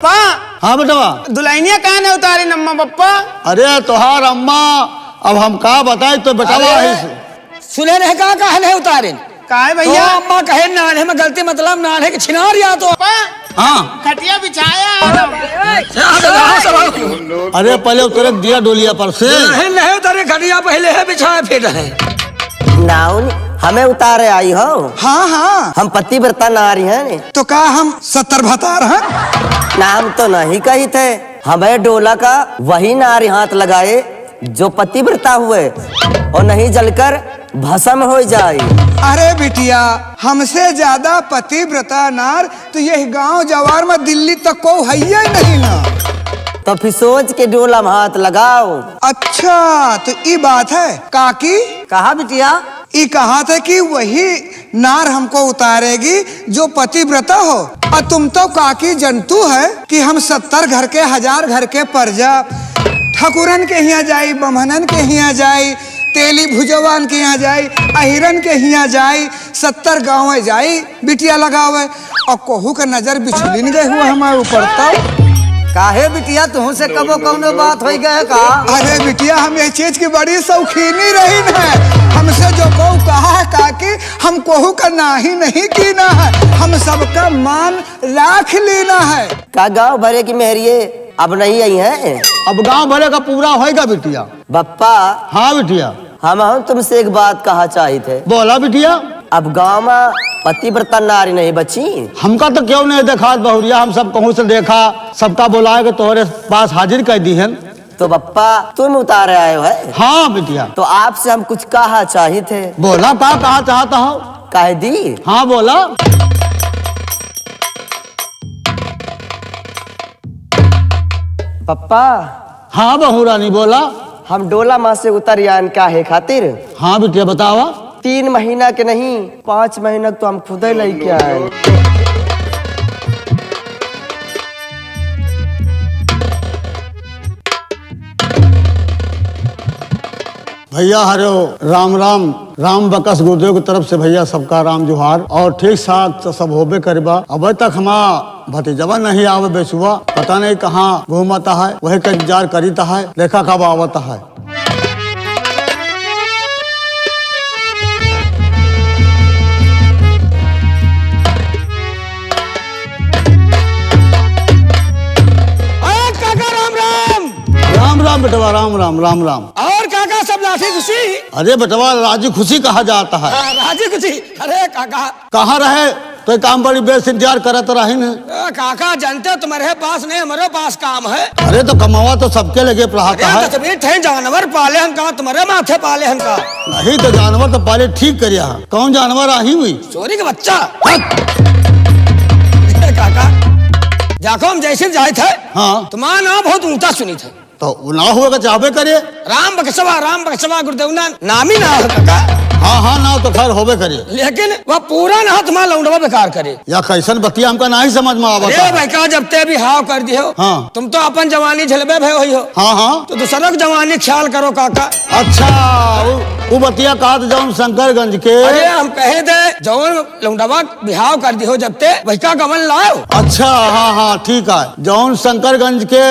हाँ बेटवा, दुल्हनिया कहाँ ने उतारी नम्मा पप्पा? अरे तोहार अम्मा अब हम का बताए तो बेटवा सुने रहे कहा नहीं उतारे का है भैया? तो अम्मा कहे नाने में गलती मतलब नाने के छिनार या तो हाँ खटिया बिछाया। अरे पहले उतरे दिया डोलिया पर से नहीं उतारे खटिया पहले है बिछाए फिर है नाउन हमें उतारे आई हो। हाँ हाँ हम पतिव्रता नारी हैं। तो का हम 70 भतार हैं? नाम तो नहीं कही थे, हमें डोला का वही नारी हाथ लगाए जो पतिव्रता हुए और नहीं जलकर भस्म हो जाए। अरे बिटिया, हमसे ज्यादा पतिव्रता नार तो यही गांव जवार में दिल्ली तक को है ही नहीं ना। तो फिर सोच के डोला में हाथ लगाओ। अच्छा तो ये बात है काकी? कहा बिटिया? ये कहा था कि वही नार हमको उतारेगी जो पतिव्रता हो। और तुम तो काकी जंतु है कि हम 70 घर के 1000 घर के परजा ठकुरन के यहाँ जाई, बमहनन के यहाँ जाई, तेली भुजवान के यहाँ जाई, अहिरन के यहाँ जाई, 70 गाँव जाई बिटिया लगावे और कोहू का नजर बिछलिन गए हुआ हमारे ऊपर। तब काहे बिटिया तुम से कबो कौनो बात हो गए का? अरे बिटिया, हम ये चीज की बड़ी शौकीनी रही है। हमसे जो को कहा है काकी, हम कोहू का नाही नहीं कीना है, हम सबका मान राख लेना है। का गाँव भरे की मेहरिए अब नहीं आई है? अब गांव भरे का पूरा होएगा बिटिया। बप्पा हाँ बिटिया, हम तुमसे एक बात कहा चाहे थे। बोला बिटिया। अब गाँव में पतिव्रता नारी नहीं बची। हमका तो क्यों नहीं देखा बहुरिया, हम सब कहूँ से देखा, सबका बुलाए के तुम्हारे पास हाजिर कर दी है। तो बप्पा तुम उतारे आए हो है? हाँ बिटिया। तो आपसे हम कुछ कहा चाहे थे। बोला का कहा चाहता हो? कह दी? हाँ बोला। पप्पा हाँ बहू रानी बोला। हम डोला माँ से उतर यान का है खातिर? हाँ बिटिया बतावा। 3 महीना के नहीं 5 महीना तो हम खुद ही लेके आए। भैया हरो राम राम। राम बकस गुरुदेव की तरफ से भैया सबका राम जोहार। और ठीक साथ सब होबे करबा। अब तक हमारा भतीजवा नहीं आवे बेचुआ, पता नहीं कहाँ घूमता है, वही का इंतजार करीता है, देखा कब आवता है। काका राम राम। राम राम बेटवा, राम राम राम राम। और काका सब लाठी खुशी? अरे बेटवा राजी खुशी कहा जाता है। राजी खुशी। अरे काका कहाँ रहे तो काम बड़ी बेर से इंतजार करत रही न। काका जानते तुम्हारे पास नहीं हमारे पास काम है। अरे तो कमावा तो सबके लगे पढ़ाता है। थे जानवर पाले हम कहा तुम्हारे माथे पाले हम का? नहीं तो जानवर तो पहले ठीक करिया। कौन जानवर आई हुई? चोरी का बच्चा। काका जाको हम जैसे जाए थे, हाँ तुम्हारा नाम बहुत ऊंचा सुनी थे। तो ना हुआ का चाहबे करिए। राम बक्सवा गुरुदेव नामी ना हो काका। हाँ हाँ ना तो खैर होबे करिए, लेकिन वह पूरा ना तुम्हारा लौंडवा बेकार करे। या कैसन बतिया हमका नहीं समझ में आवता। अरे भाई का जब ते भी हाव कर दिए हो, हाँ। तुम तो अपन जवानी झलबे भे हुई हो। हाँ हाँ तो दूसरा जवानी ख्याल करो काका। अच्छा वो बतिया कहा जौन शंकरगंज के। अरे हम कहे थे जौन लौंडवा बिहाव कर दियो जब ते वही का गमन लाओ। अच्छा हाँ हाँ ठीक है, जौन शंकरगंज के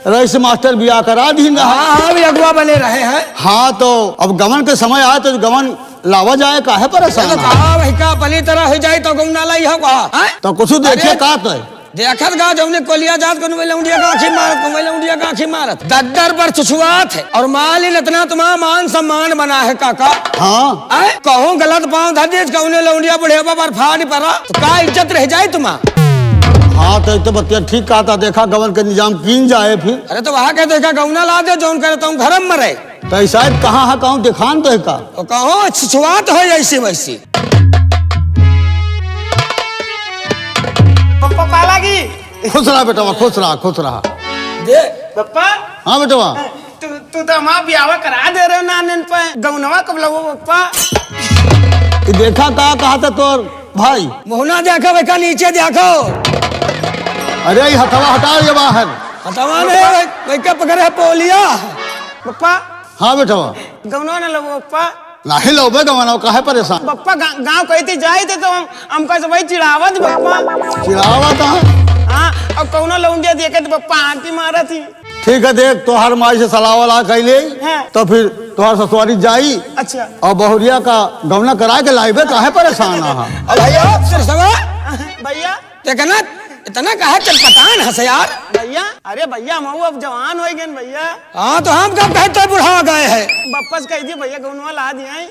रईस मास्टर बिया करा दी। हाँ भी अगुआ बने रहे हैं। हाँ तो अब गमन के समय आए तो गमन लावा जाए काहे परेशान? तो कहा वही का पली तरह हो जाए तो गुमना लाई हो कहा। तो कुछ देखे का तो देखत गा जौने कोलिया जात को लौंडिया का आँखी मारत, को लौंडिया का आँखी मारत, दद्दर पर छुछुआत है और मालिन इतना तुम्हारा मान सम्मान बना है काका। हाँ कहूँ गलत पाँव धर दे कौने लौंडिया बुढ़ेबा पर फाड़ पड़ा तो का इज्जत रह जाए तुम्हारा? हाँ तो बतिया ठीक कहा था। देखा गवन के निजाम कीन जाए फिर। अरे तो वहाँ के देखा गौना ला दे जौन करे तुम घर में मरे। तो शायद कहाँ है, कहूँ दिखान तो है का? तो कहो छुछुआत हो ऐसी वैसी। पप्पा पाला की खुश रहा बेटवा, खुश रहा खुश रहा। दे पप्पा। हाँ बेटवा। तू तो हमारा ब्याह करा दे रहे हो नानन पे, गौनवा कब लगो पप्पा? देखा कहा था तोर भाई? मोहना देखो वैका नीचे देखो। अरे ये हथवा हटा ये बाहर। हटवा नहीं वैका पकड़े पोलिया। पप्पा हाँ बेटवा। गौनवा न लगो पप्पा? नहीं लोबे गवाना काहे परेशान? पप्पा गाँव कहते जाए थे तो हमका सब वही चिढ़ावत पप्पा। चिढ़ावा था। हाँ और कौनो लौंडिया देखे तो पप्पा आंटी मारा थी। ठीक है देख तोहर माई से सलाह वाला कैले हाँ। तो फिर तोहर ससुरारी जाई अच्छा और बहुरिया का गवना करा के लाइबे काहे परेशान रहा। अब भैया सिरसवा भैया देखना इतना कहा चटपटान हंस यार। भैया अरे भैया मऊ अब जवान हो गए भैया। हाँ तो हम कब कहते बुढ़ा गए हैं। बप्पस कह दी भैया गौनवा ला दिया।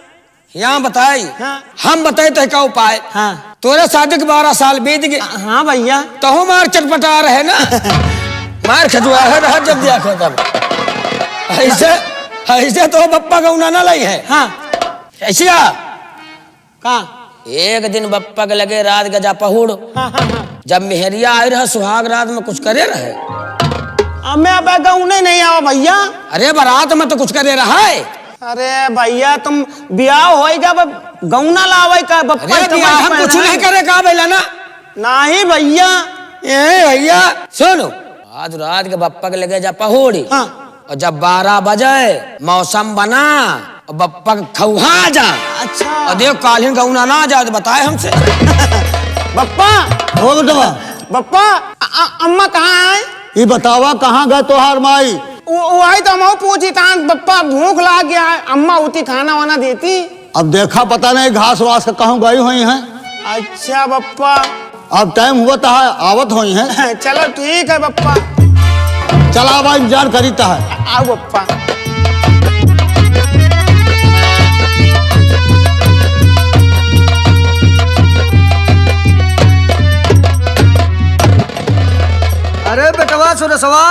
यहाँ बताई हाँ। हम बताए तो क्या उपाय। हाँ तोरे शादी के 12 साल बीत गए। हाँ भैया तो हम मार चटपटा रहे ना मार खजुआ है रहा जब दिया तब ऐसे ऐसे तो बप्पा गौना ना लाई है। हाँ ऐसी कहा एक दिन बप्पा के लगे रात गजा पहुड़ हाँ हाँ हाँ जब मेहरिया आए रहे सुहाग रात में कुछ करे रहे। अब मैं अब गौने नहीं आवा भैया। अरे बारात में तो कुछ करे रहा है। अरे भैया तुम ब्याह होएगा गौना लावे का बप्पा अरे भैया हम कुछ नहीं करे का बेला ना। नहीं भैया ए भैया सुनो आज रात के बप्पा के लगे जा पहुड़ी हाँ और जब 12 बजे मौसम बना और बप्पा खौहा जा अच्छा और देख कालीन गौना ना जा तो बताए हमसे। बप्पा हो बेटवा बप्पा अम्मा कहाँ है? ये बतावा कहाँ गए तोहार माई। वही तो मैं पूछी था बप्पा भूख लग गया है अम्मा उती खाना वाना देती। अब देखा पता नहीं घास वास कहूँ गई हुई हैं। अच्छा बप्पा अब टाइम हुआ था आवत हुई हैं। चलो ठीक है बप्पा चला अब इंतजार करीता है। आओ बप्पा। अरे बेटवा सुरसवा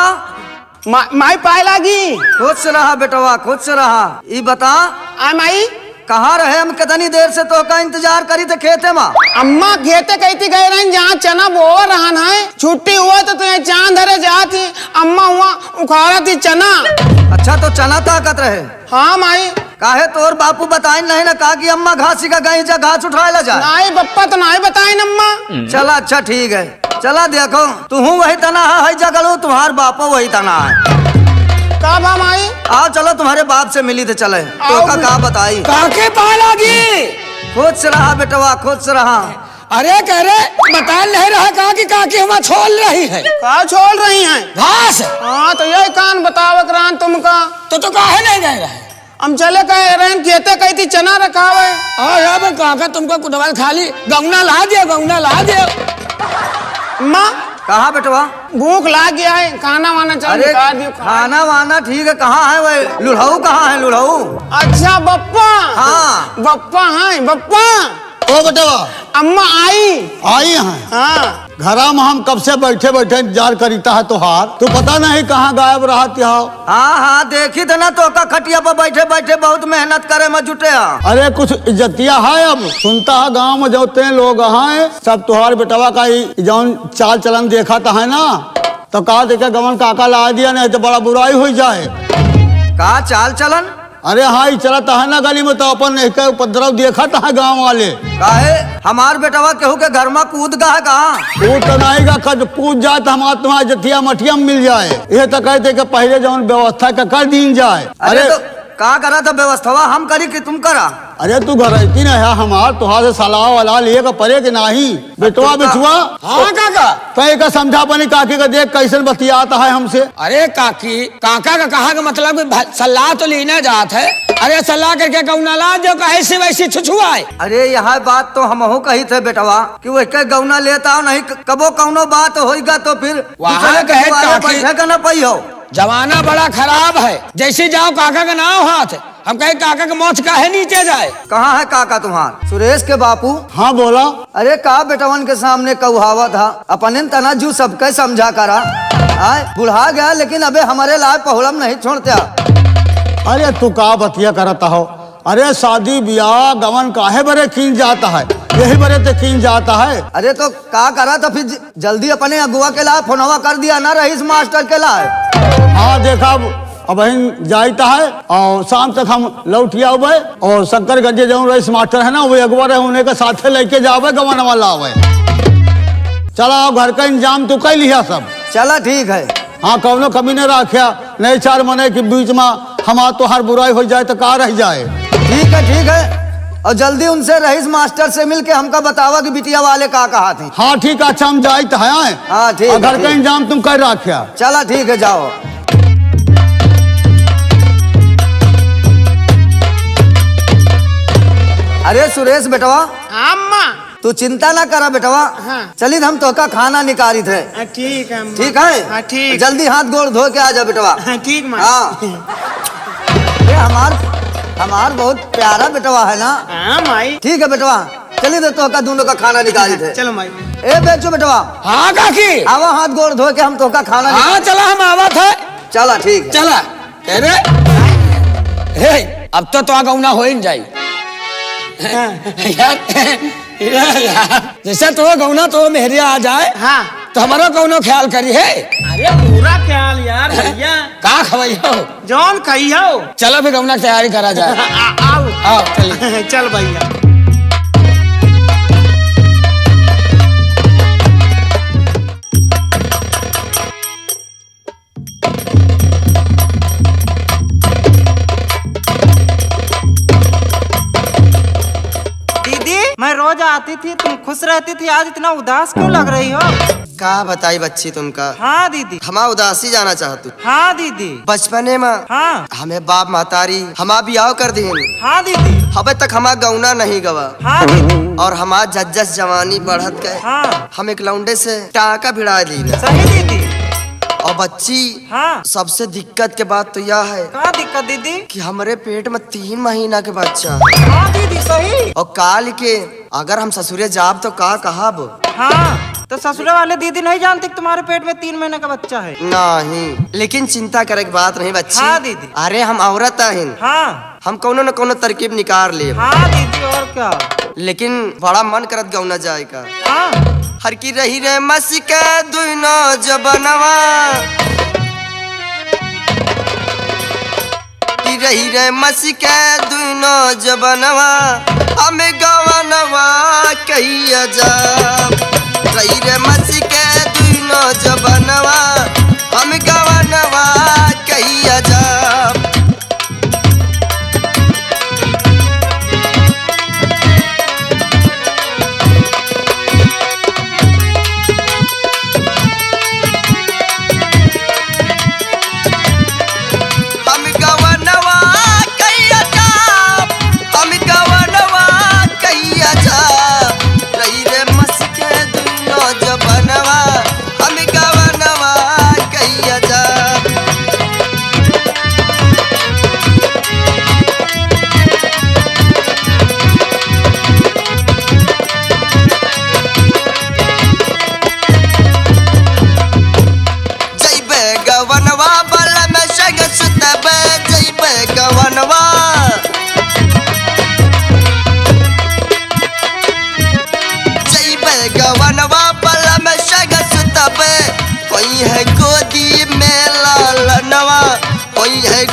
माई पाए लागी खुश रहा बेटवा खुश रहा। ई बता आ माई कहाँ रहे हम कितनी देर से तो का इंतजार करी थे खेते में। अम्मा खेते कहती गए रही जहाँ चना बो रहा है छुट्टी हुआ तो तुम्हें चांद धरे जाती अम्मा हुआ उखाड़ा थी चना। अच्छा तो चना ताकत रहे। हाँ माई काहे तोर बापू बताए नहीं ना कहा कि अम्मा घासी का गई जा घास उठाए ला जाए। नहीं बप्पा तो नहीं बताए अम्मा। चला अच्छा ठीक है चला देखो तू वही तना है जगलू तुम्हार बापो वही तना है। कब हम आई आओ चलो तुम्हारे बाप से मिली तो चले तो का कहा बताई। काके पालागी खुश रहा बेटवा खुश रहा। अरे कह रहे बता नहीं रहा कहा कि काकी हमें छोड़ रही है कहा छोड़ रही हैं। घास। हाँ तो यही कान बताओ करान तुमका तो काहे नहीं गए रहे। हम चले कहे रहे खेते कहती चना रखा हुआ है। हाँ यार काका तुमको कुटवाल खाली गौना ला दिया गौना ला दिया। अम्मा कहा बेटवा भूख लाग गया है खाना वाना चल अरे निकाल दियो खाना वाना ठीक है कहाँ है वह लुढ़ऊ कहाँ है लुढ़ऊ। अच्छा बप्पा हाँ। बप्पा है बप्पा ओ बेटवा अम्मा आई आई हैं। हाँ घरा में हम कब से बैठे बैठे इंतजार करीता है तोहार तू पता नहीं कहाँ गायब रहा हो। हाँ हाँ देखी थे ना तो का खटिया पर बैठे बैठे बहुत मेहनत करे में जुटे हैं। अरे कुछ इज्जतिया है अब सुनता है गांव में जोते लोग हैं सब तुहार बेटवा का ही जौन चाल चलन देखा था है ना तो कहा देखे गवन काका ला दिया नहीं तो बड़ा बुराई हो जाए। का चाल चलन। अरे हाँ ही चलता है ना गली में तो अपन एक उपद्रव देखा था गांव वाले। काहे हमार बेटवा केहू के घर में कूद गा है कहाँ। कूद तो नहीं गा कूद जाए तो हमारा तुम्हारा जतिया मठिया में मिल जाए ये तो कहते कि पहले जौन व्यवस्था का कर दी जाए। अरे तो का करा था व्यवस्था हम करी कि तुम करा। अरे तू घर रहती ना है हमार तुहार से सलाह वाला लिए का परे के नहीं बेटवा बिछुआ। हाँ काका कहीं का समझा पानी काकी का देख कैसन बतियाता है हमसे। अरे काकी काका का कहा का मतलब कि सलाह तो लेना जात है। अरे सलाह करके गौना ला जो ऐसी वैसी छुछुआए। अरे यह बात तो हमहू कही थे बेटवा कि वह के गौना लेता नहीं कबो कौनो बात होगा तो फिर वहाँ कहे काकी बैठे का न पई हो। जमाना बड़ा खराब है जैसे जाओ काका का नाम हाथ हम कहे काका का मौत काहे नीचे जाए। कहाँ है काका तुम्हार सुरेश के बापू। हाँ बोला। अरे का बेटवन के सामने कौहावा था अपने तनाजू सबके समझा करा आए बुढ़ा गया लेकिन अबे हमारे लाए पहुलम नहीं छोड़ते। अरे तू का बतिया करता हो। अरे शादी ब्याह गवन काहे बरे कीन जाता है यही बरे तो कीन जाता है। अरे तो का करा तो फिर जल्दी अपने अगुआ के लाए फोनवा कर दिया ना रईस मास्टर के लाए। हाँ देखा अब जाता है और शाम तक हम लौट आवे और शंकरगंज जो रईस मास्टर है ना वो अगुआ रहे उन्हें के साथे लेके जावे गवन वाला आवे। चला घर का इंतजाम तू कर लिया सब। चला ठीक है। हाँ कौनो कमी नहीं रखा नहीं चार महीने के बीच में हमारा तो हर बुराई हो जाए तो का रह जाए। ठीक है और जल्दी उनसे रईस मास्टर से मिल के हमका बतावा कि बिटिया वाले का कहा थे। हाँ ठीक है, अच्छा हम जाए तो है। हाँ ठीक और घर है, का ठीक। इंतजाम तुम कर रखा। चला ठीक है, जाओ। अरे सुरेश बेटवा, अम्मा। तू चिंता ना करा बेटवा। हाँ। चलिए हम तो का खाना निकाली थे। ठीक है अम्मा। ठीक है? हाँ, ठीक। जल्दी हाथ गोड़ धो के आ जा बेटवा। हाँ, ठीक माँ। हाँ। ये हमार बहुत प्यारा बेटवा है ना। हाँ माई। ठीक है बेटवा, चलिए तो का दोनों का खाना निकाली थे। चलो माई। ए बेचो बेटवा, हाँ काकी। आवा हाथ गोड़ धो के हम तो का खाना हाँ चला, हम आवा था। चला ठीक है। चला अरे हे, अब तो गौना हो ही जाई यार। जैसे तो गौना तो मेहरिया आ जाए, हाँ। तो हमारा कौनो ख्याल करी है। अरे पूरा ख्याल यार भैया। का खवैया हो, जौन कही हो। चलो फिर गौना की तैयारी करा जाए। आओ आओ चलिए। चल भैया। दीदी, मैं रोज आती थी, तुम खुश रहती थी, आज इतना उदास क्यों लग रही हो? का बताई बच्ची तुमका। हाँ दीदी। हमा उदासी जाना चाहतू। हाँ दीदी। बचपने में हाँ। हमें बाप महतारी हमा बियाह कर दीन। हाँ दीदी। हबे तक हमा गौना नहीं गवा। हाँ दीदी। और हमा जज्जस जवानी बढ़त गए। हाँ। हम एक लौंडे से टाका भिड़ा ली। सही दीदी। और बच्ची, हाँ। सबसे दिक्कत के बात तो यह है क्या दिक्कत दीदी? कि हमारे पेट में 3 महीना के बच्चा है। हाँ दीदी सही। और काल के अगर हम ससुरे जाब तो का कहब। हाँ, तो ससुरे वाले दीदी नहीं जानते कि तुम्हारे पेट में 3 महीने का बच्चा है? नहीं, लेकिन चिंता करे की बात नहीं बच्ची। हाँ दीदी। अरे हम औरत आहिन, हाँ। हम कोनो न कोनो तरकीब निकाल ले। हाँ दीदी, और क्या? लेकिन बड़ा मन करत गौना जाए का। हाँ। हर की रही रे मसी के दुनो जबनवा, की रही रे मसी के दुनो जबनवा, हमें गवनवा कहिया जा। रही रे मसी के दुनो जबनवा, हमें गवनवा कहिया जा।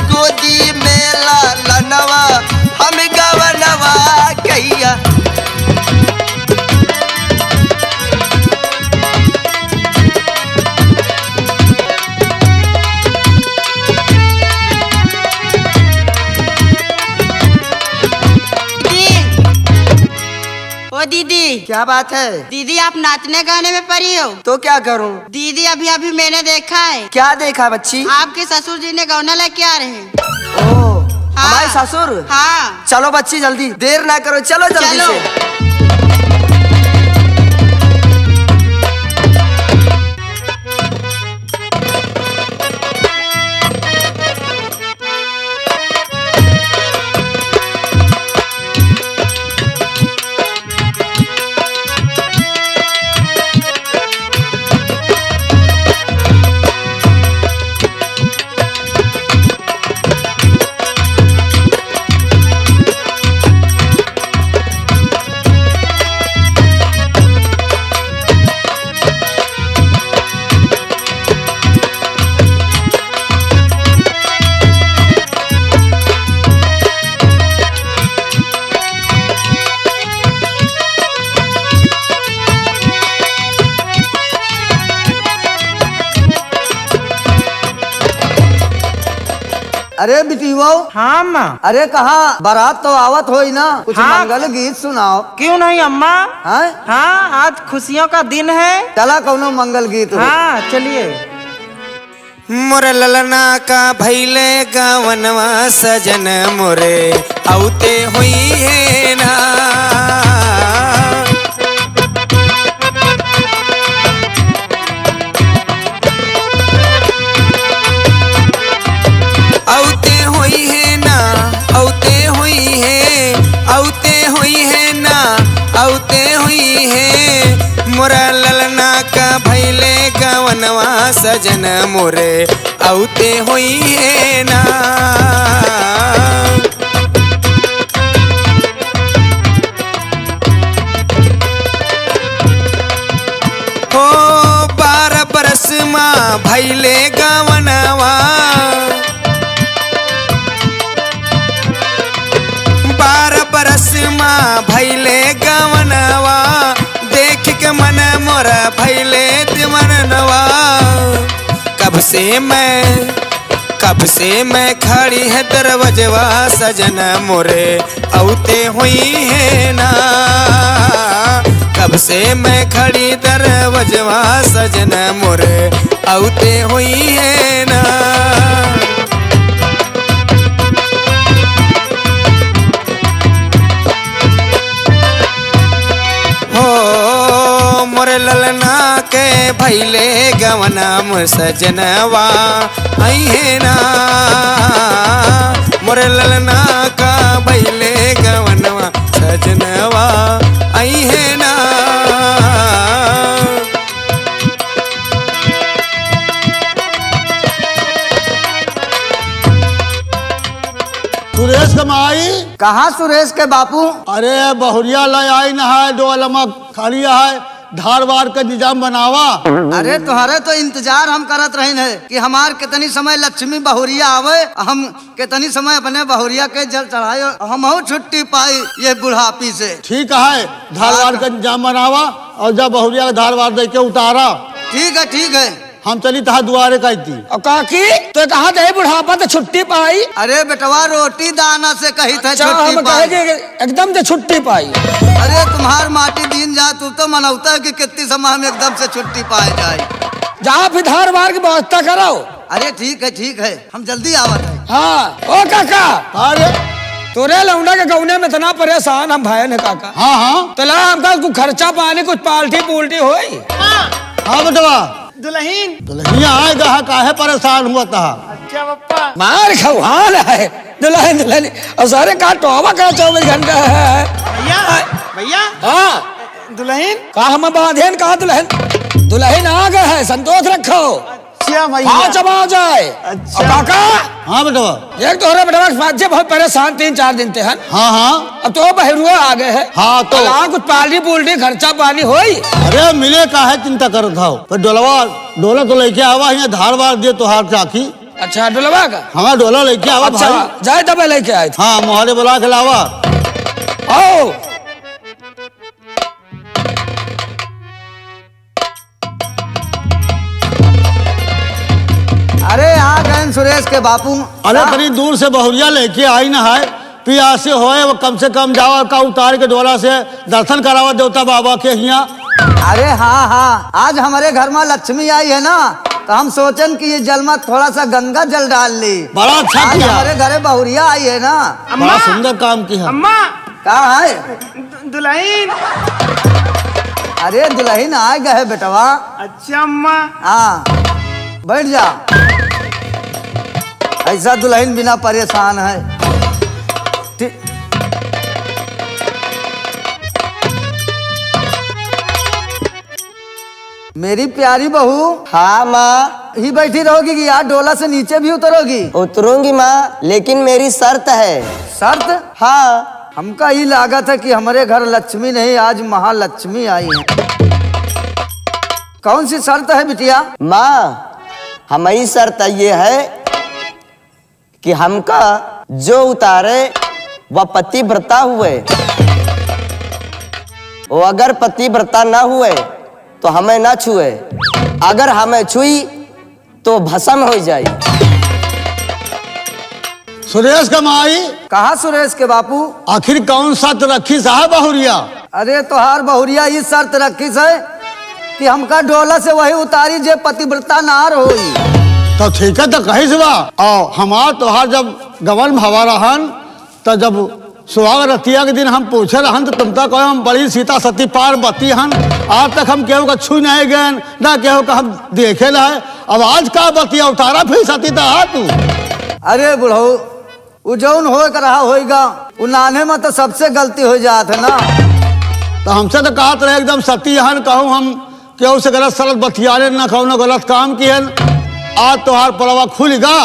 गोदी में लालनवा, हम गवनवा कहिया। ओ दीदी। क्या बात है? दीदी आप नाचने गाने में पड़ी हो? तो क्या करूं? दीदी अभी अभी मैंने देखा है। क्या देखा बच्ची? आपके ससुर जी ने गौना लेके आ रहे हैं। ओह, हाँ। हमारे ससुर? हाँ। चलो बच्ची जल्दी, देर ना करो, चलो जल्दी चलो। से। अरे बिटियो, हाँ अम्मा। अरे कहा बारात तो आवत होई ना, कुछ हाँ। मंगल गीत सुनाओ। क्यों नहीं अम्मा? हाँ हाँ, आज खुशियों का दिन है। चला कौनो मंगल गीत हो। हाँ चलिए। मोरे ललना का भैले गावनवा सजन मोरे औते हुई है ना। औते हुई है ना, औते हुई है, औते हुई है ना, औते हुई है। मोरा ललना का भैले गवनवा सजन मोरे औते हुई है ना। हो 12 बरस माँ भैले गवनवा, 12 बरस माँ भैले गवनवा। देख के मन मोरा भैले दीवानवा। कब से मैं खड़ी है दरवाजवा सजन मोरे औते हुई है ना। कब से मैं खड़ी दरवाजवा सजन मोरे औते हुई है ना। हो मोरे ललना के भैले गवना सजनवा आई है ना। मोरे ललना का भैले गवनवा सजनवा आई है ना। सुरेश कमाई कहा सुरेश के बापू? अरे बहुरिया ले आई न है, दो अलमा खाली है, धारवार का निजाम बनावा। अरे तुम्हारे तो इंतजार हम करत रही है कि हमार कितनी समय लक्ष्मी बहुरिया आवे, हम कितनी समय अपने बहुरिया के जल चढ़ाए, हम छुट्टी पाई ये बुढ़ापी से। ठीक है, धारवार का निजाम बनावा और जब बहुरिया का धारवार दे के उतारा। ठीक है ठीक है। हम चली तहा दुआरे कहती। और काकी तो कहा थे बुढ़ापा तो छुट्टी पाई। अरे बेटवा रोटी दाना से कही था छुट्टी हम पाई। कहे एकदम से छुट्टी पाई। अरे तुम्हार माटी दीन जा, तू तो मनौता है कि कितनी समय में एकदम से छुट्टी पाए जाए। जहाँ फिर धारवार की व्यवस्था कराओ। अरे ठीक है, हम जल्दी आवत है। हाँ ओ काका, अरे तोरे लौंडा के गौने में इतना परेशान हम भाई ने काका। हाँ हाँ तो ला हमका कुछ खर्चा पानी कुछ पाल्टी पुल्टी होई। हाँ बेटवा, दुल्हन। दुल्हनिया आएगा है, काहे परेशान हुआ था? अच्छा पप्पा। मार खवाल है दुल्हन और सारे का टोबा का 24 घंटा है। भैया हाँ दुल्हन। कहा हम बांधेन कहा दुल्हन आ गए है, संतोष रखो। अच्छा भैया। हाँ चबाओ जाए। अच्छा। और काका हाँ बेटवा। एक तो हो बेटा बाजे बहुत परेशान 3-4 दिन थे। हाँ हाँ अब तो बहरुआ आ गए हैं। हाँ तो कुछ पाल्टी पुल्टी खर्चा पानी होई। अरे मिले काहे चिंता करत हो? पर डोला तो लेके आवा, यहाँ धारवार दे तो हार चाकी। अच्छा डोलवा का? हाँ डोला लेके आवा अच्छा भाई। जाए तब लेके आए थे। हाँ मोहरे बुला के लावा। आओ अरे आ गए सुरेश के बापू। अरे तनी दूर से बहुरिया लेके आई ना है, पियासे होए वो कम से कम जावा का उतार के डोला से दर्शन करावा देवता बाबा के यहाँ। अरे हाँ, आज हमारे घर में लक्ष्मी आई है ना, तो हम सोचन कि ये जल में थोड़ा सा गंगा जल डाल ली। बड़ा अच्छा आज किया, हमारे घरे बहुरिया आई है ना। बड़ा सुंदर काम किया। अम्मा कहा है? दुल्हन। अरे दुल्हन आ गए है बेटवा। अच्छा अम्मा। हाँ बैठ जा। ऐसा दुल्हन बिना परेशान है। मेरी प्यारी बहू। हाँ माँ। ही बैठी रहोगी कि यार डोला से नीचे भी उतरोगी? उतरूंगी माँ, लेकिन मेरी शर्त है। शर्त? हाँ। हमका ही लागत है कि हमारे घर लक्ष्मी नहीं आज महालक्ष्मी आई है। कौन सी शर्त है बिटिया? माँ हमारी शर्त ये है कि हमका जो उतारे वह पतिव्रता हुए, वो अगर पतिव्रता ना हुए तो हमें ना छुए, अगर हमें छुई तो भस्म हो जाए। सुरेश का माई कहा सुरेश के बापू? आखिर कौन शर्त रखी साहब बहुरिया? अरे तोहार बहुरिया इस शर्त रखी है कि हमका डोला से वही उतारी जे पतिव्रता नार होई। तो ठीक है, तो कही सुबह और हमार तोहार जब गवन भवा रहन तो जब सुहाग रतिया के दिन हम पूछे रहन तो तुम तक कहो हम बड़ी सीता सती पार्वती हन। आज तक हम केहू का छू नहीं गए ना केहू का हम देखे ना है। अब आज का बतिया उतारा फिर सती तो तू। अरे बुढ़ऊ उ जौन हो कर रहा होगा उ नाने में तो सबसे गलती हो जात है ना। तो हमसे तो कहत रहे एकदम सती हन, कहूँ हम केहू से गलत सलत बतियारे न कहूँ गलत काम किहन। आज तोहार पड़वा खुल गा।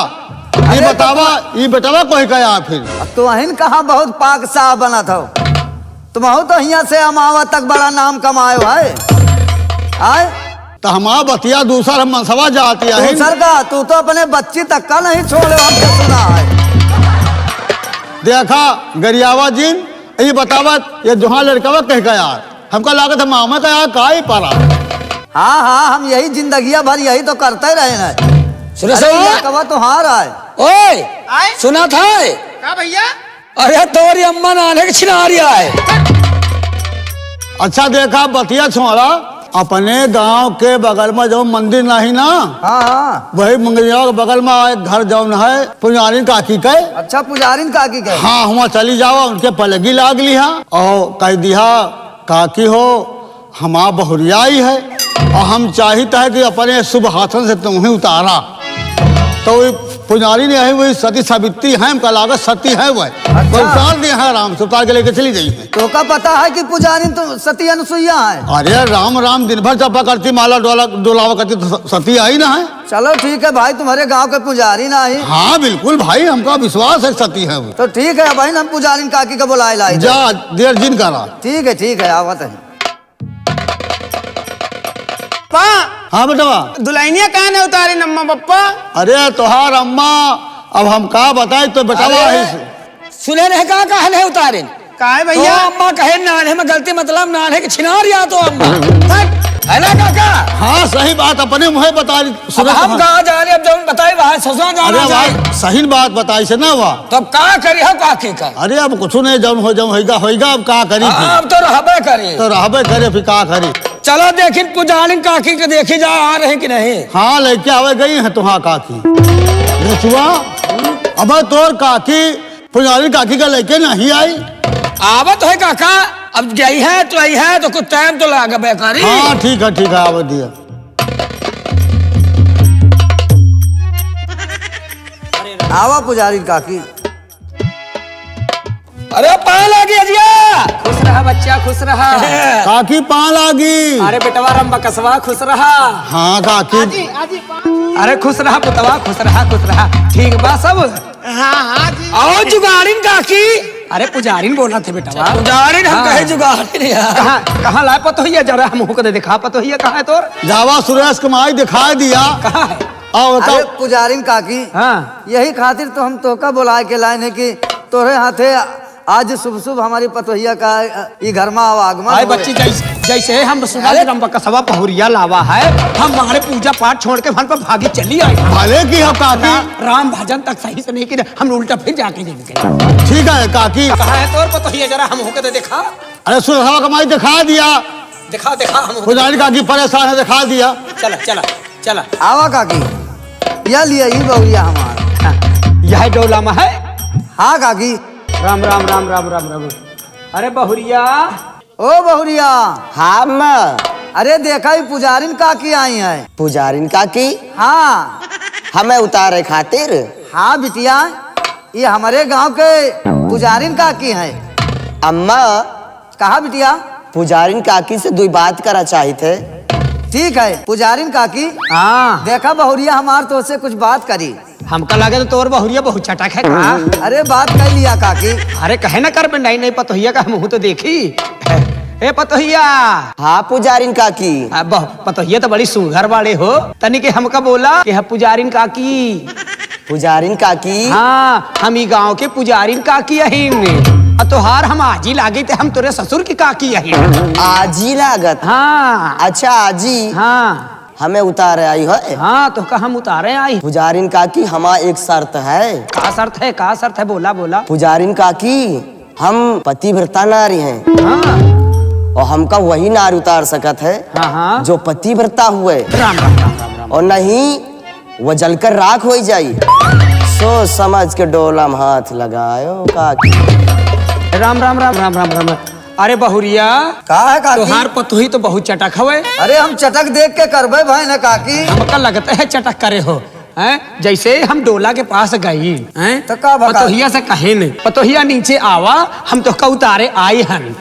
ये बतावा ये बेटवा कोई कहा फिर तो अहिन कहा बहुत पाक साहब बना था तुम तो यहाँ से अमावा तक बड़ा नाम कमायो है आए। तो हमारा बतिया दूसरा हम मनसवा जाती है। सर का तू तो अपने बच्ची तक का नहीं छोड़े हमसे सुना है। देखा गरियावा जिन ये बतावा ये जुहा लड़कवा कह गया हमका लागत है मामा का यार का ही पारा। हाँ हाँ हम यही जिंदगिया भर यही तो करते रहे ना। सुरेश कवा तो हार आए। ओए सुना था का भैया? अरे तोरी अम्मा नाने के छिनारिया है। अच्छा देखा बतिया छोड़ा अपने गांव के बगल में जो मंदिर नहीं ना, हाँ हाँ वही मंगलिया के बगल में एक घर जौन है पुजारी काकी के। अच्छा पुजारिन काकी के। हाँ हुआ चली जावा उनके पलगी लाग लिहा और कह दिया काकी हो हमारा बहुरिया ही है और हम चाहता है कि अपने शुभ हाथन से तुम्हें उतारा। तो पुजारी ने है वही सती सावित्री है हमका लागत सती है वह उतार दिया है राम से उतार के लेके चली गई है। तो का पता है कि पुजारी तो सती अनुसुईया है? अरे राम राम दिन भर जपा करती माला डोलावा करती तो सती आई ना है। चलो ठीक है भाई तुम्हारे गांव के पुजारी ना ही। हाँ बिल्कुल भाई हमका विश्वास है सती है वो। तो ठीक है भाई हम पुजारी काकी का बुलाए लाई जा देर जिन करा। ठीक है आवत है। हाँ बेटवा दुल्हनिया कहाँ ने उतारी नम्मा पप्पा? अरे तोहार अम्मा अब हम का बताए तो बेटवा सुने रहे का कहे नहीं उतारे का है तो भैया? अम्मा कहे नाने में गलती मतलब नाने के छिनारिया तो अम्मा है ना काका? हाँ सही बात अपने मुँह बता दी। अब हम कहा जा रहे अब जब बताए वहाँ ससुरा जाना अरे जाए भाई सही बात बताई से ना हुआ तो अब का करी हो काकी का? अरे अब कुछ नहीं जब होगा अब का करी अब तो रहबे करे तो रहबे करे फिर का करी। चलो देखी पुजारी काकी के देखी जा आ रहे कि नहीं। हाँ लेके आवे गई है तुहा काकी बेचुआ। अब तोर काकी पुजारी काकी का लेके नहीं आई। आवत है काका अब गई है तो कुछ टाइम तो लागे बेकारी। हाँ ठीक है आवे दिया। आवा पुजारी काकी। अरे पाए लगी अजिया खुश रहा बच्चा खुश रहा। काकी पाँ लागी। अरे बेटवा रम बकसवा खुश रहा। हाँ काकी अरे खुश रहा पुतवा खुश रहा ठीक बा सब। हाँ हाँ जी। आओ जुगाड़िन काकी। अरे पुजारिन बोलना थे बेटवा। जुगाड़िन हम कहे जुगाड़िन यार। कहाँ लाए पतो ही जरा हम को दिखा पतो ही कहाँ है तोर? जावा सुरेश कुमार दिखाई दिया। कहाँ है? आओ अरे पुजारी काकी हाँ यही खातिर तो हम तोका बुलाए के लाए है कि तोरे हाथे आज शुभ हमारी पतोहिया का ये घर में आवागमन आए हुए। बच्ची जैसे हम सुना रम बकसवा बहुरिया लावा है हम हमारे पूजा पाठ छोड़ के वहां पर भागी चली आई। भले की हो काकी राम भजन तक सही से नहीं किया हम उल्टा फिर जाके देंगे। ठीक है काकी। कहाँ है तोर पतो ही जरा हम होके दिखा। अरे सुरेश कुमार दिखा दिया। दिखा हम पुजारी काकी परेशान है दिखा दिया। चला आवा काकी यह लिया ही बहुरिया हमारा। यह डोला में है। हाँ काकी। राम अरे बहुरिया ओ बहुरिया। हाँ अम्मा। अरे देखा ही पुजारिन काकी आई है। पुजारिन काकी हाँ हमें उतारे खातिर। हाँ बिटिया ये हमारे गांव के पुजारिन काकी है। अम्मा कहा बिटिया? पुजारिन काकी से दो बात करा चाहिए थे। ठीक है पुजारिन काकी। हाँ देखा बहुरिया हमार तो से कुछ बात करी। हमका लगे तो तोर बहुरिया बहुत चटक है का? अरे बात कर लिया काकी। अरे कहे ना कर नहीं पतोहिया का मुँह तो देखी। ए पतोहिया। हाँ पुजारिन काकी। पतोहिया तो बड़ी सुघर वाले हो तनी के हमका बोला कि पुजारिन काकी। पुजारिन काकी। हाँ हम ई गांव के पुजारिन काकी अहिन। तोहार हम आजी लागे थे हम तोरे ससुर की काकी अहिन। आजी लागत। हाँ अच्छा आजी। हाँ हमें उतारे आई हो। हाँ तो का हम उतारे आई। पुजारिन काकी हमारा एक शर्त है। का शर्त है, का शर्त है, बोला बोला। पुजारिन काकी हम पतिव्रता नारी हैं। हाँ और हमका वही नारी उतार सकत है हाँ हाँ। जो पतिव्रता हुए राम राम राम राम राम। और नहीं वो जलकर राख हो जाई। सोच समझ के डोला में हाथ लगायो काकी। राम राम राम राम राम राम। अरे बहुरिया का है काकी? तोहार पतोही तो बहुत चटक हवे। अरे हम चटक देख के करबे भाई ना काकी। हमका लगता है चटक करे हो हैं? जैसे हम डोला के पास गई हैं तो का बता? पतोहिया से कहे नहीं, पतोहिया नीचे आवा, हम तो का उतारे आई हन।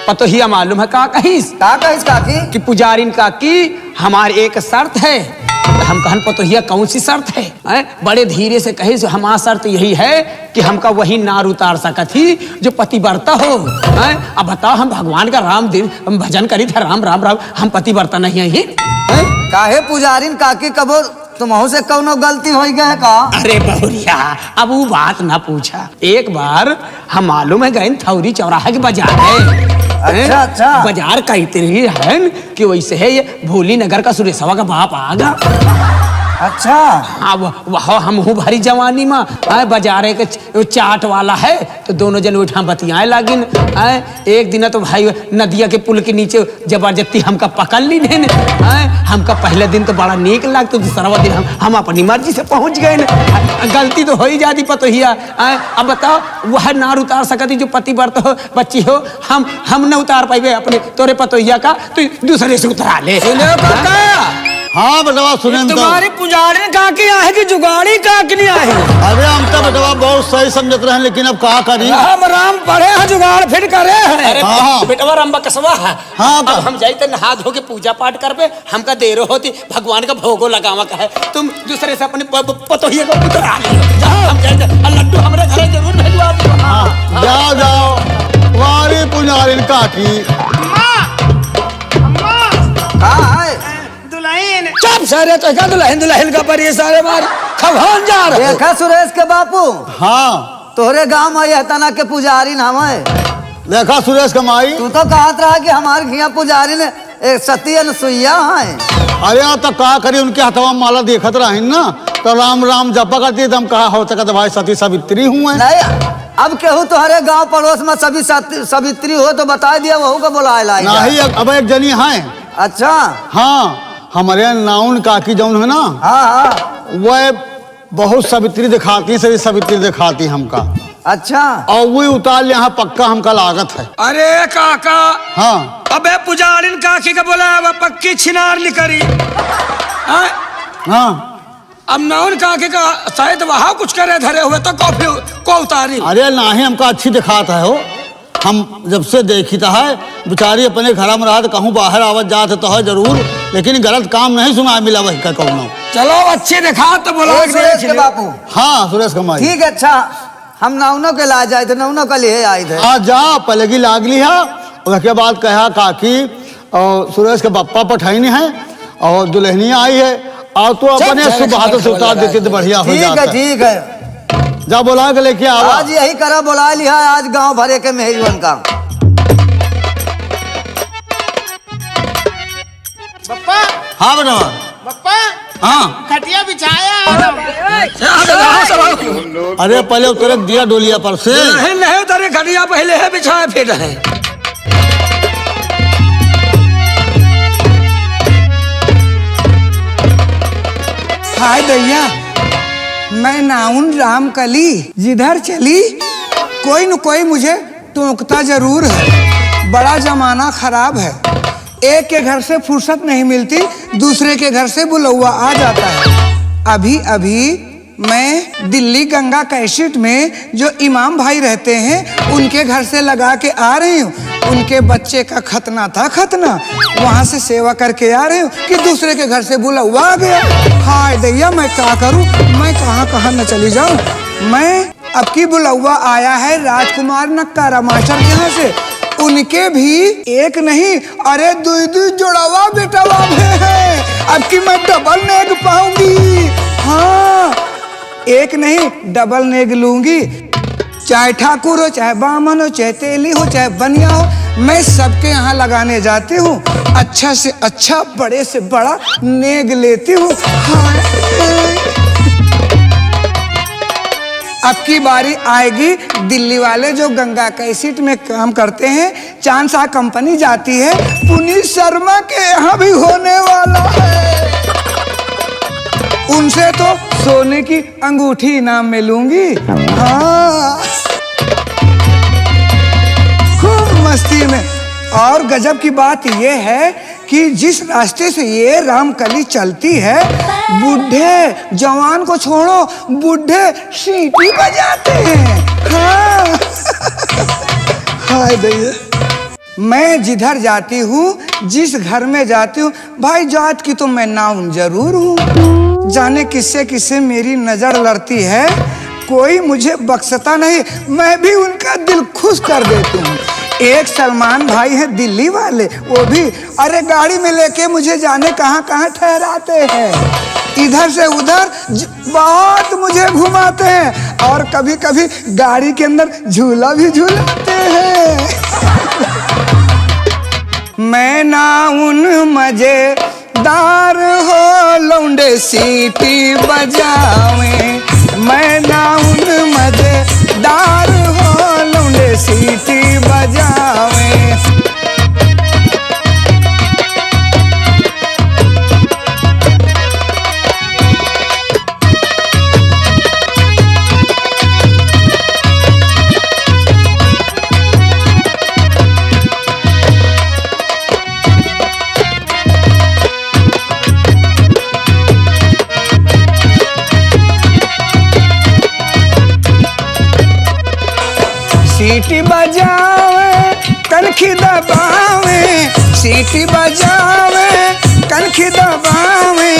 पतोहिया मालूम है का कहिस? का कहिस काकी? कि पुजारिन का की हमारी एक शर्त है। हम कहन पतोहिया कौन सी शर्त है? बड़े धीरे से कही हमारा शर्त यही है कि हमका वही नार उतार सकत ही जो पतिव्रता हो। अब बताओ हम भगवान का राम दिन भजन करी था, राम राम राम, हम पतिव्रता नहीं है? काहे पुजारिन काकी कबो तुमहू से कौनो गलती हो गए का? अरे बहुरिया अब वो बात ना पूछा। एक बार हम मालूम है गए थौरी चौराहा के बाजार है। अच्छा अच्छा। बाजार का इतनी है कि वैसे है ये भोली नगर का सुरेशवा का बाप आगा। अच्छा। हाँ वह हम हूँ भारी जवानी में बाजार के चाट वाला है तो दोनों जन उठा बतियाए लागिन। एक दिन तो भाई नदिया के पुल के नीचे जबरदस्ती हमका पकड़ ली ने। हमका पहले दिन तो बड़ा नीक लगता, दूसरा दिन हम अपनी मर्जी से पहुंच गए। गलती तो हो ही जाती पतोहिया। अब बताओ वह नार उतार सकती जो पतिव्रता हो बच्ची हो, हम न उतार पाए अपने तोरे पतोहिया का, तो दूसरे से उतरा ले। हाँ बेटवा सुने तुम्हारी पुजारी काकी आहे कि जुगाड़ी काकी नहीं आहे? अरे हम तो बेटवा बहुत सही समझते रहे, लेकिन अब कहा करी। राम राम पढ़े हैं, जुगाड़ फिर करे हैं। अरे हाँ। बेटवा राम बकसवा है। हाँ, अब हम जाते नहा धो के पूजा पाठ कर पे, हमका देरो होती भगवान का भोगो लगावा का है। तुम दूसरे से अपने पतोहिया को उतरा ले। हम जाते लड्डू हमारे घर जरूर भेजवा दो। जाओ जाओ तुम्हारी पुजारिन काकी। का है? दुल्हन चुप सारे तो का दुल्हन का पर ये सारे मार खवान जा रहे। देखा सुरेश के बापू हाँ तोहरे गांव में यह तना के पुजारी नाम है। देखा सुरेश कमाई। तू तो कहत रहा कि हमारे घिया पुजारी ने एक सती अनुसुईया है। अरे यहाँ तो कहा करी उनके हथवा माला देखत रही ना तो राम राम जपा करती हम कहा हो तक भाई सती सावित्री हूँ। नहीं अब केहू तुम्हारे गांव पड़ोस में सभी सावित्री हो तो बता दिया वहू को बुलाए लाई। नहीं अब एक जनी है। अच्छा। हाँ हमारे नाउन काकी जौन है ना, हाँ हाँ। वह बहुत सावित्री दिखाती, सभी सावित्री दिखाती हमका। अच्छा। और वही उतार यहाँ पक्का हमका लागत है। अरे काका हाँ अबे पुजारिन काकी का बोला अब पक्की छिनार निकरी। हाँ अब नौन काकी का शायद वहाँ कुछ करे धरे हुए तो कॉफी को उतारी। अरे नहीं हमका अच्छी दिखाता है हो। हम जब से देखी था है बेचारी अपने घर में रहा कहूँ बाहर आवत जाते तो है जरूर, लेकिन गलत काम नहीं सुना मिला वही का कहूँ। चलो अच्छे दिखा तो बोलो सुरेश के बापू। हाँ सुरेश कमाई। ठीक है। अच्छा हम नौनों के ला जाए थे, नौनों का लिए आए थे। हाँ जा पलगी लागली है। उसके बाद कहा काकी और सुरेश के पप्पा पठाई है और दुल्हनिया आई है और तो अपने सुबह हाथों से उतार देती तो बढ़िया हो जाता। ठीक है। जा बोला के लेके आओ। आज यही करा बुला लिया आज गांव भरे के मेहमान का। बप्पा हाँ बेटा। बप्पा हाँ खटिया बिछाया। अरे पहले उतर दिया डोलिया पर से। नहीं उतरे खटिया पहले है बिछाए फिर है। हाय दैया मैं नाउन रामकली जिधर चली कोई न कोई मुझे टोकता जरूर है। बड़ा जमाना खराब है, एक के घर से फुर्सत नहीं मिलती दूसरे के घर से बुलौआ आ जाता है। अभी अभी मैं दिल्ली गंगा कैसेट में जो इमाम भाई रहते हैं उनके घर से लगा के आ रही हूँ। उनके बच्चे का खतना था, खतना वहाँ से सेवा करके आ रही हूँ कि दूसरे के घर से बुलौआ आ गया। हाय दैया मैं क्या करूँ, मैं कहाँ कहाँ न चली जाऊँ। मैं अब की बुलौआ आया है राजकुमार नक्कारा मास्टर के यहाँ से, उनके भी एक नहीं अरे दू जोड़ावा बेटावा है। अब की मैं डबल नेग पाऊंगी। हाँ एक नहीं डबल नेग लूंगी, चाहे ठाकुर हो चाहे बामन हो चाहे तेली हो चाहे बनिया हो, मैं सबके यहाँ लगाने जाती हूँ, अच्छा से अच्छा, बड़े से बड़ा नेग लेती हूँ। अब की बारी आएगी दिल्ली वाले जो गंगा कैसेट में काम करते हैं, चांद शाह कंपनी जाती है, पुनीत शर्मा के यहाँ भी होने वाला है। उनसे तो सोने की अंगूठी इनाम में लूंगी। हाँ, खूब मस्ती में। और गजब की बात यह है कि जिस रास्ते से ये रामकली चलती है, बूढ़े जवान को छोड़ो, बूढ़े सीटी बजाते हैं। हाँ। हाय भैया, मैं जिधर जाती हूँ, जिस घर में जाती हूँ, भाई जात की तो मैं नाउन जरूर हूँ। जाने किससे किससे मेरी नजर लड़ती है, कोई मुझे बख्शता नहीं, मैं भी उनका दिल खुश कर देती हूँ। एक सलमान भाई है दिल्ली वाले, वो भी अरे गाड़ी में लेके मुझे जाने कहाँ कहाँ ठहराते हैं, इधर से उधर बहुत मुझे घुमाते हैं, और कभी कभी गाड़ी के अंदर झूला भी झूलाते हैं। मैं ना उन मजेदार हो लौंडे सीटी बजावे, मैं ना उन मजेदार हो लौंडे सीटी बजावे। सीटी बजावे कनखी दबावे, सीटी बजावे कनखी दबावे,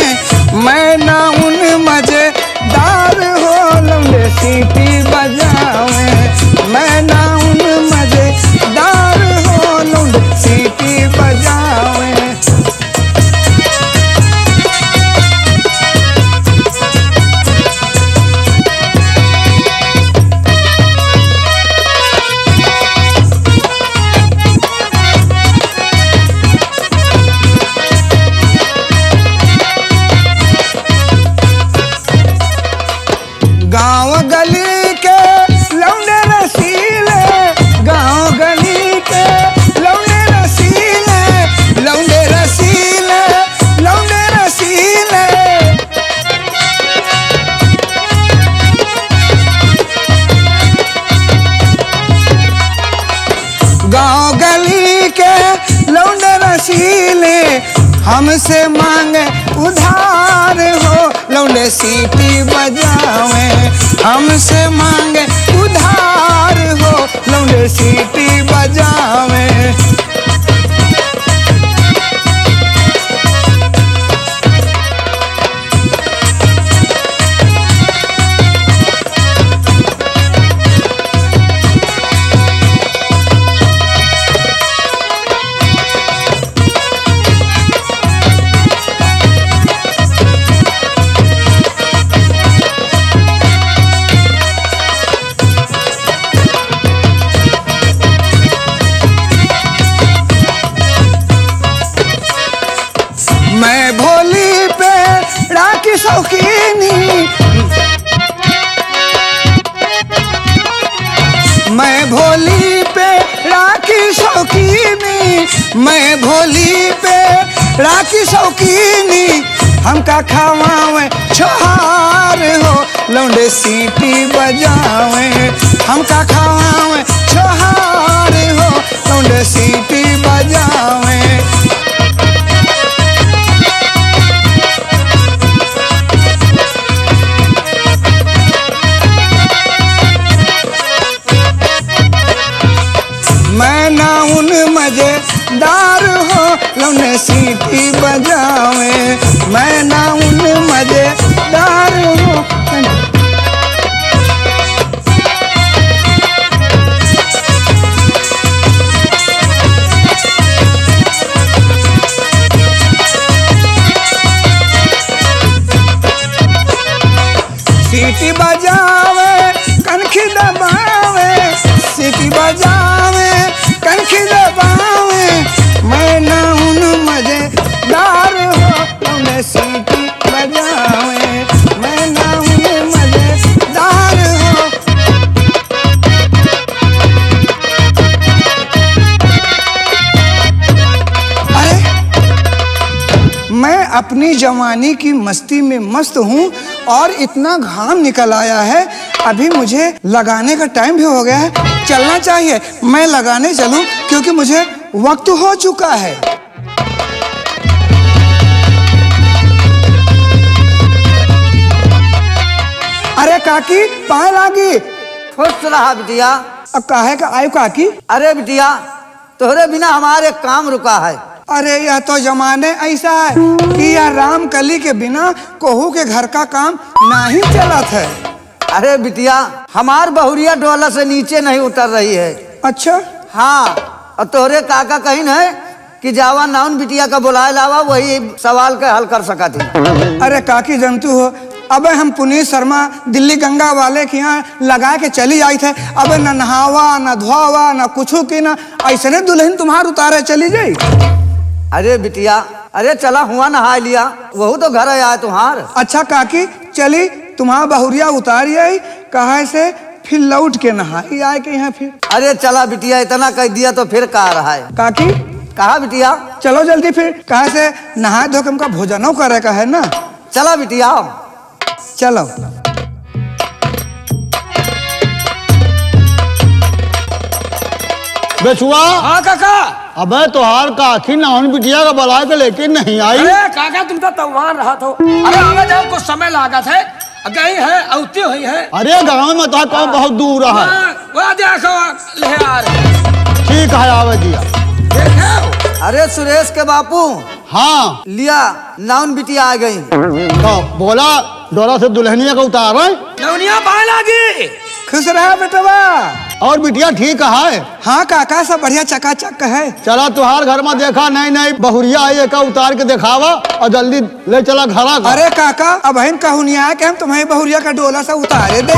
मैं ना उन मजेदार हो लौंडे सीटी बजावे, मैं ना उन मजेदार हो लौंडे सीटी बजावे। गाँव गली के लौंडे रसीले, गाँव गली के लौंडे रसीले, लौंडे रसीले, लौंडे रसीले। गाँव गली के लौंडे रसीले, हमसे मांगे उधार हो लौंडे सीटी बजावे, हमसे मांगे उधार हो लौंडे सीटी बजावे। मैं भोली पे राखी शौकीनी, मैं भोली पे राखी शौकीनी, मैं भोली पे राखी शौकीनी, हमका खावावे छोहार हो लौंडे सीटी बजावे, हमका खावावे छोहार हो लौंडे सीटी बजावे। मैं ना उन मजेदार हो लौंडे सीटी बजावे, मैं ना उन मजेदार हो। सीटी बजावे कनखी दबावे, सीटी बजावे कनखी दबावे, अपनी जवानी की मस्ती में मस्त हूँ और इतना घाम निकल आया है, अभी मुझे लगाने का टाइम भी हो गया है, चलना चाहिए। मैं लगाने चलूं क्योंकि मुझे वक्त हो चुका है। अरे काकी पाए लागी। खुश रहा बिटिया। अब काहे का आयु काकी? अरे बिटिया तोहरे बिना हमारे काम रुका है। अरे यह तो जमाने ऐसा है कि यह राम कली के बिना कोहू के घर का काम नहीं चलत है। अरे बिटिया हमार बहुरिया डोला से नीचे नहीं उतर रही है। अच्छा हाँ, और तोहरे काका कहीं है कि जावा नाउन बिटिया का बुलाए लावा, वही सवाल के हल कर सका थी। अरे काकी जंतु हो, अब हम पुनीत शर्मा दिल्ली गंगा वाले के यहाँ लगा के चली आई थे। अब न नहावा न धोवा न कुछ की न ऐसने दुल्हन तुम्हार उतारे चली जाई। अरे बिटिया अरे चला हुआ नहा लिया, वही तो घर आया तुम्हार। अच्छा काकी चली तुम्हारा बहुरिया उतारी आई, कहा से फिर लौट के नहाई आए के यहाँ फिर। अरे चला बिटिया इतना कह दिया तो फिर कहा रहा है। काकी कहा बिटिया चलो जल्दी फिर, कहा से नहा धो के हमका भोजनों करे का है ना। चला बिटिया चलो। बेचुआ हाँ काका। अबे तोहार काकी नाहन बिटिया का बुला के लेके नहीं आई। अरे काका तुम तो तवान रहा था। अरे आगे जाओ कुछ समय लागत है, गई है औती हुई है। अरे गाँव में तो कौन बहुत दूर है। वहाँ देखो ले आ रहे। ठीक है आवे दिया। देखो अरे सुरेश के बापू हाँ लिया नाउन बिटिया आ गई। तो बोला डोरा से दुल्हनिया का उतार रहे। नवनिया पाए लागी। खुश रहा बेटवा। और बिटिया ठीक है। हाँ काका सब बढ़िया चकाचक है। चला तुहार घर में देखा नहीं नहीं बहुरिया आई का उतार के दिखावा और जल्दी ले चला घरा का। अरे काका अब हम कहूँ नहीं आया कि हम तुम्हें बहुरिया का डोला से उतारे दे।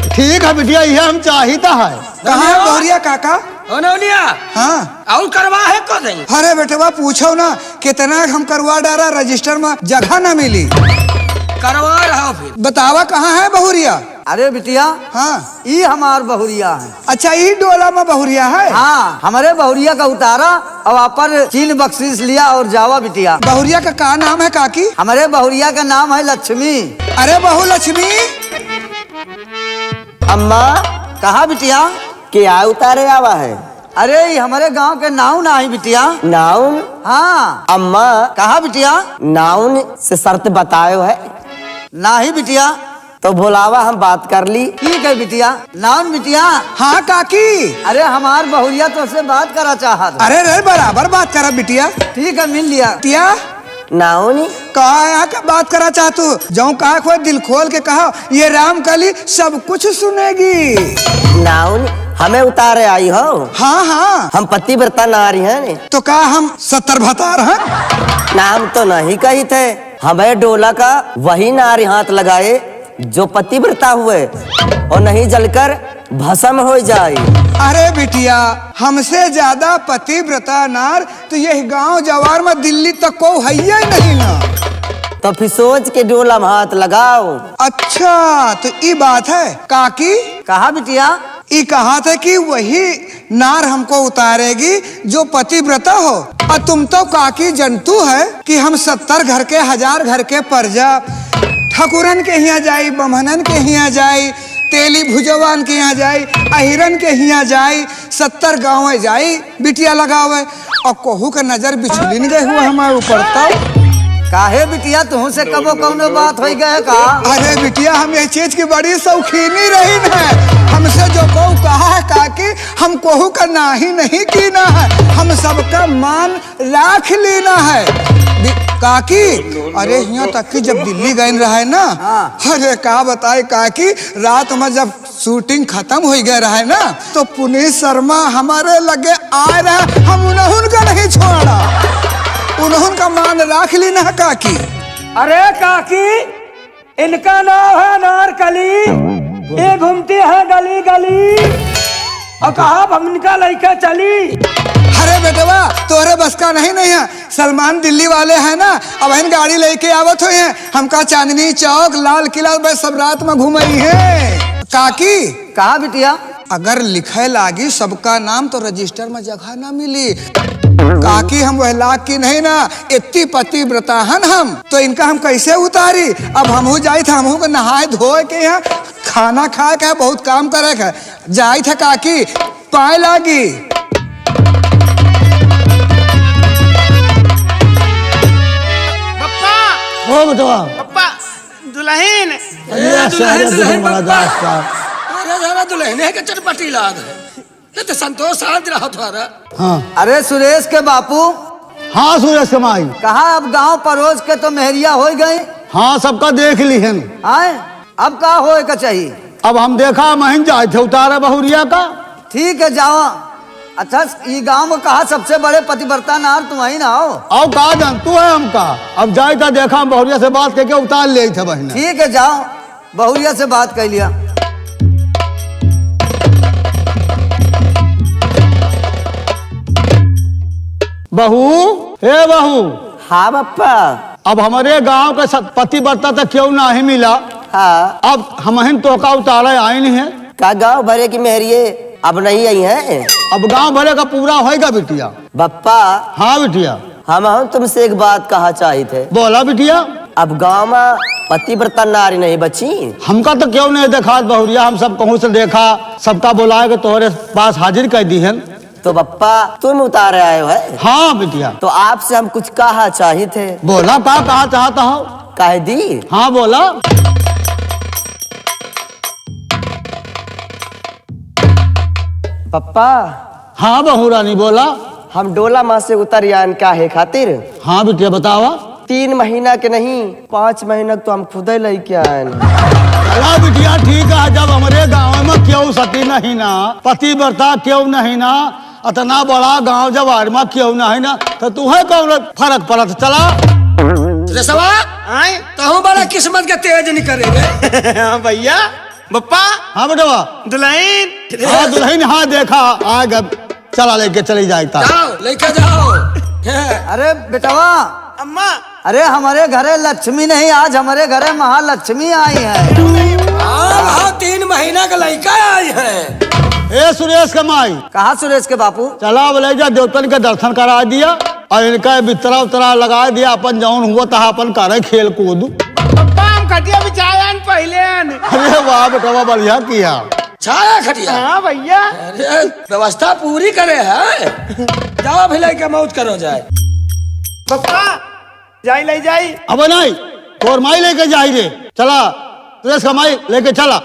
ठीक है बिटिया ये हम चाहिता है। कहाँ है बहुरिया काका? ओ नवनिया हाँ और करवा है को नहीं। अरे बेटवा पूछो ना कितना हम करवा डारा, रजिस्टर में जगह न मिली। करवा रहा फिर बतावा कहाँ है बहुरिया? अरे बिटिया हाँ ये हमार बहुरिया है। अच्छा ये डोला में बहुरिया है। हाँ हमारे बहुरिया का उतारा और आप पर 3 बख्शीश लिया और जावा बिटिया। बहुरिया का क्या नाम है काकी? हमारे बहुरिया का नाम है लक्ष्मी। अरे बहु लक्ष्मी। अम्मा कहा बिटिया? क्या उतारे आवा है? अरे ये हमारे गांव के नाउन आई बिटिया। नाउन? हाँ अम्मा कहा बिटिया? नाउन से शर्त बतायो है? नाही बिटिया। तो बुलावा हम बात कर ली। ठीक है बिटिया। नाउन बिटिया। हाँ काकी। अरे हमार बहुरिया तो से बात करा चाहत। अरे रे बराबर बात करा बिटिया। ठीक है मिल लिया। बिटिया नाउन कहा यहाँ का बात करा चाहतू? जाऊँ कहा खोल दिल खोल के कहा, ये राम कली सब कुछ सुनेगी। नाउन हमें उतारे आई हो। हाँ हाँ हम पतिव्रता नारी हैं। तो कहा हम 70 भतार हैं। नाम तो नहीं कही थे, हमें डोला का वही नारी हाथ लगाए जो पतिव्रता हुए और नहीं जलकर भस्म हो जाए। अरे बिटिया हमसे ज्यादा पतिव्रता नार तो यह गांव जवार में दिल्ली तक को है ही नहीं ना। तो फिर सोच के डोला में हाथ लगाओ। अच्छा तो ये बात है काकी। कहा बिटिया? ये कहा था कि वही नार हमको उतारेगी जो पतिव्रता हो। और तुम तो काकी जंतु है कि हम 70 घर के 1000 घर के परजा ठकुरन के यहाँ जाई, बमहनन के यहाँ जाई, तेली भुजवान के यहाँ जाई, अहिरन के यहाँ जाई, 70 गाँव जाई बिटिया लगावे और कोहू का नजर बिछुलिन गए हुआ हमारे ऊपर। तो काहे बिटिया तुह से कबो कौनो बात हो गए का? अरे बिटिया हम ये चीज की बड़ी शौकीनी रही है। हमसे जो कहू कहा है काकी हम कोहू का नाही नहीं कीना है, हम सबका मान राख लेना है काकी। अरे यहाँ तक कि जब दिल्ली गए रहा है ना, अरे का बताए काकी रात में जब शूटिंग खत्म हो गया रहा है ना तो पुनीत शर्मा हमारे लगे आ रहा, हम उन्होंने का नहीं छोड़ा, उन्होंने मान राख लेना है काकी। अरे काकी इनका नाम है नारकली, ये घूमती है गली गली और कहा हम इनका लड़का चली। अरे बेटवा तोरे बस का नहीं है, सलमान दिल्ली वाले हैं ना, अब इन गाड़ी लेके आवत हुए हैं, हमका चांदनी चौक लाल किला बस सब रात में घुमाई है काकी। कहा बिटिया? अगर लिखे लागी सबका नाम तो रजिस्टर में जगह ना मिली। काकी हम वह लाख की नहीं ना, इतनी पतिव्रता हन हम, तो इनका हम कैसे उतारी। अब हमहू जाई था, हमहू को नहाए धोए के यहाँ खाना खाए के बहुत काम करे के जाई था काकी, पाए लागी। पप्पा हो बेटवा पप्पा दुल्हन भैया सारे दुल्हन बड़ा दास का। अरे जरा दुल्हने के चटपटी लाद है, ये तो संतोष आज रहा तुम्हारा। हाँ अरे सुरेश के बापू, हाँ सूरज कमाई, कहा अब गांव परोस के तो मेहरिया हो गई। हाँ सबका देख ली हन। आए अब का होए का चाहिए। अब हम देखा महिन जाए थे उतारा बहुरिया का। ठीक है जाओ। अच्छा ये गांव में कहा सबसे बड़े पतिव्रता नार तुम ही ना हो। अब कहा जानतू है हमका, अब जाए था देखा हम बहुरिया से बात करके उतार ले थे बहन। ठीक है जाओ, बहुरिया से बात कर लिया। बहू हे बहू, हाँ पप्पा। अब हमारे गांव का पतिव्रता तो क्यों ना ही मिला। हाँ अब हम तो का उतारे आए नहीं है। का गांव भरे की मेहरिये अब नहीं आई है। अब गांव भरे का पूरा होएगा बिटिया। बप्पा हाँ बिटिया हम तुमसे एक बात कहा चाहे थे। बोला बिटिया। अब गांव में पतिव्रता नारी नहीं बची। हमका तो क्यों नहीं देखा बहुरिया, हम सब कहूँ से देखा, सबका बुलाए के तुम्हारे पास हाजिर कर दी है। तो बप्पा तुम उतारे आए हो है। हाँ बिटिया। तो आपसे हम कुछ कहा चाहे थे। बोला का कहा चाहता हो। कह दी। हाँ बोला। पप्पा हाँ बहू रानी बोला। हम डोला माँ से उतर यान का है खातिर। हाँ बिटिया बतावा। 3 महीना के नहीं 5 महीना तो हम खुद ही लेके आए। चला बिटिया ठीक है, जब हमारे गांव में क्यों सती नहीं ना, पतिव्रता क्यों नहीं ना, इतना बड़ा गांव जब आरमा क्यों नहीं ना, तो तुम्हें कौन फर्क पड़ा। चला रसवा आए तो बड़ा किस्मत का तेज निकलेंगे। हाँ भैया पप्पा हाँ बेटवा। दुल्हन हाँ दुल्हन हाँ देखा आ गए, चला लेके चली जाए। जाओ लेके जाओ। अरे बेटवा, अम्मा अरे हमारे घरे लक्ष्मी नहीं, आज हमारे घरे महालक्ष्मी आई है। हाँ 3 महीना का लड़का आई है। ए सुरेश कमाई, कहा सुरेश के बापू। चला बोले जा देवतन के दर्शन करा दिया और इनका बिस्तरा उतरा लगा दिया, अपन जौन हुआ था अपन करे खेल कूद। पप्पा हम खटिया बिछाया पहले। अरे वाह बेटवा बढ़िया किया। छाया खटिया। हाँ भैया। अरे व्यवस्था पूरी करे है। जाओ भिलाई के मौत करो जाए। पप्पा जाई ले जाई। अब नहीं तोर माई लेके जाई रे। चला सुरेश कमाई लेके चला।